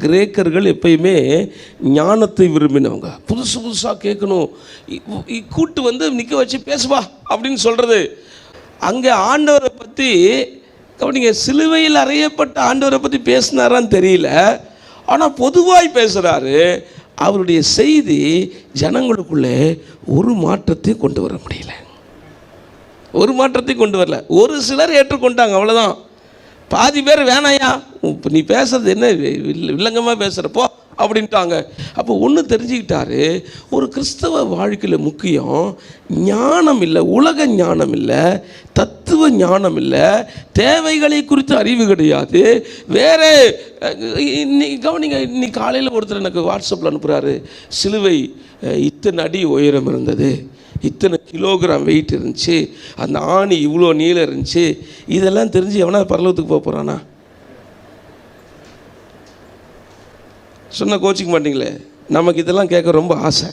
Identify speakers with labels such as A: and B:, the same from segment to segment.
A: கிரேக்கர்கள் எப்பயுமே ஞானத்தை விரும்பினவங்க. புதுசு புதுசாக கேட்கணும், கூட்டு வந்து நிற்க வச்சு பேசுவா அப்படின்னு சொல்கிறது. அங்கே ஆண்டவரை பற்றி கவனிங்க, சிலுவையில் அறையப்பட்ட ஆண்டவரை பற்றி பேசினாரான்னு தெரியல, ஆனால் பொதுவாய் பேசுகிறாரு. அவருடைய செய்தி ஜனங்களுக்குள்ளே ஒரு மாற்றத்தை கொண்டு வர முடியல, ஒரு மாற்றத்தை கொண்டு வரல. ஒரு சிலர் ஏற்றுக்கொண்டாங்க, அவ்வளோதான். பாதி பேர் வேணாயா, இப்போ நீ பேசுறது என்ன வில்லங்கமாக பேசுகிறப்போ அப்படின்ட்டாங்க. அப்போ ஒன்று தெரிஞ்சுக்கிட்டாரு, ஒரு கிறிஸ்தவ வாழ்க்கையில் முக்கியம் ஞானம் இல்லை, உலக ஞானம் இல்லை, தத்துவ ஞானம் இல்லை, தேவைகளை குறித்த அறிவு கிடையாது. வேறு கவனிங்க, இன்னைக்கு காலையில் ஒருத்தர் எனக்கு வாட்ஸ்அப்பில் அனுப்புகிறாரு, சிலுவை இத்தனை அடி உயரம் இருந்தது, இத்தனை கிலோகிராம் வெயிட் இருந்துச்சு, அந்த ஆணி இவ்வளோ நீளம் இருந்துச்சு. இதெல்லாம் தெரிஞ்சு எவனா பரலோகத்துக்கு போக போகிறானா? சொன்ன கோச்சிக்க மாட்டிங்களே. நமக்கு இதெல்லாம் கேட்க ரொம்ப ஆசை.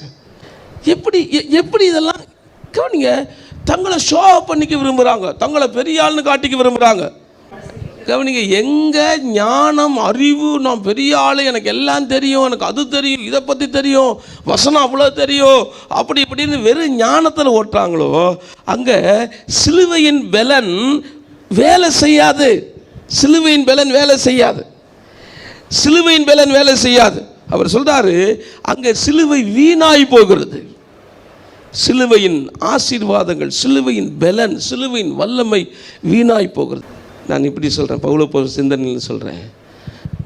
A: எப்படி இதெல்லாம் கவனிங்க, தங்களை ஷோ பண்ணிக்க விரும்புகிறாங்க, தங்களை பெரிய ஆள்னு காட்டிக்க விரும்புகிறாங்க. கவனிங்க, எங்கே ஞானம் அறிவு, நான் பெரிய ஆள், எனக்கு எல்லாம் தெரியும், எனக்கு அது தெரியும், இதை பற்றி தெரியும், வசனம் அவ்வளோ தெரியும், அப்படி இப்படின்னு வெறும் ஞானத்தில் ஓட்டுறாங்களோ, அங்கே சிலுவையின் பலன் வேலை செய்யாது. சிலுவையின் பலன் வேலை செய்யாது, சிலுவையின் பலன் வேலை செய்யாது. அவர் சொல்றாரு, அங்கே சிலுவை வீணாய் போகிறது. சிலுவையின் ஆசீர்வாதங்கள், சிலுவையின் பலன், சிலுவையின் வல்லமை வீணாய் போகிறது. நான் இப்படி சொல்கிறேன், பவுல சிந்தனையில் சொல்கிறேன்,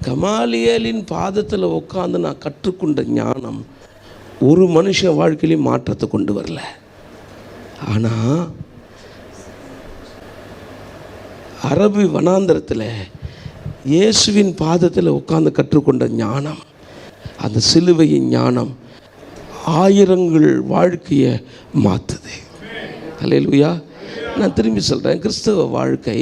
A: கமாலியலின் பாதத்தில் உட்காந்து நான் கற்றுக்கொண்ட ஞானம் ஒரு மனுஷன் வாழ்க்கையிலையும் மாற்றத்தை கொண்டு வரல. ஆனால் அரபு வனாந்தரத்தில் இயேசுவின் பாதத்தில் உட்கார்ந்து கற்றுக்கொண்ட ஞானம், அந்த சிலுவையின் ஞானம் ஆயிரங்கள் வாழ்க்கையை மாற்றுது. அல்லேலூயா. நான் திரும்பி சொல்கிறேன், கிறிஸ்தவ வாழ்க்கை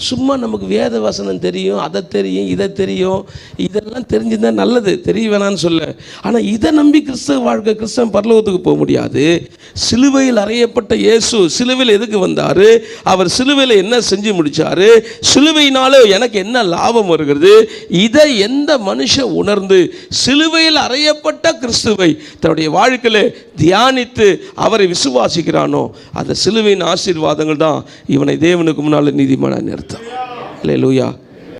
A: சும்மா நமக்கு வேத வசனம் தெரியும், அதை தெரியும், இதை தெரியும், இதெல்லாம் தெரிஞ்சுதான் நல்லது, தெரிய வேணான்னு சொல்ல. ஆனால் இதை நம்பி கிறிஸ்தவ வாழ்க்கை, கிறிஸ்தவன் பரலோகத்துக்கு போக முடியாது. சிலுவையில் அறையப்பட்ட இயேசு சிலுவையில் எதுக்கு வந்தார், அவர் சிலுவையில் என்ன செஞ்சு முடித்தார், சிலுவையினால எனக்கு என்ன லாபம் வருகிறது, இதை எந்த மனுஷன் உணர்ந்து சிலுவையில் அறையப்பட்ட கிறிஸ்துவை தன்னுடைய வாழ்க்கையில் தியானித்து அவரை விசுவாசிக்கிறானோ, அந்த சிலுவையின் ஆசீர்வாதங்கள் தான் இவனை தேவனுக்கு முன்னால் நீதிமானாக நிறுத்தும். அல்லேலூயா.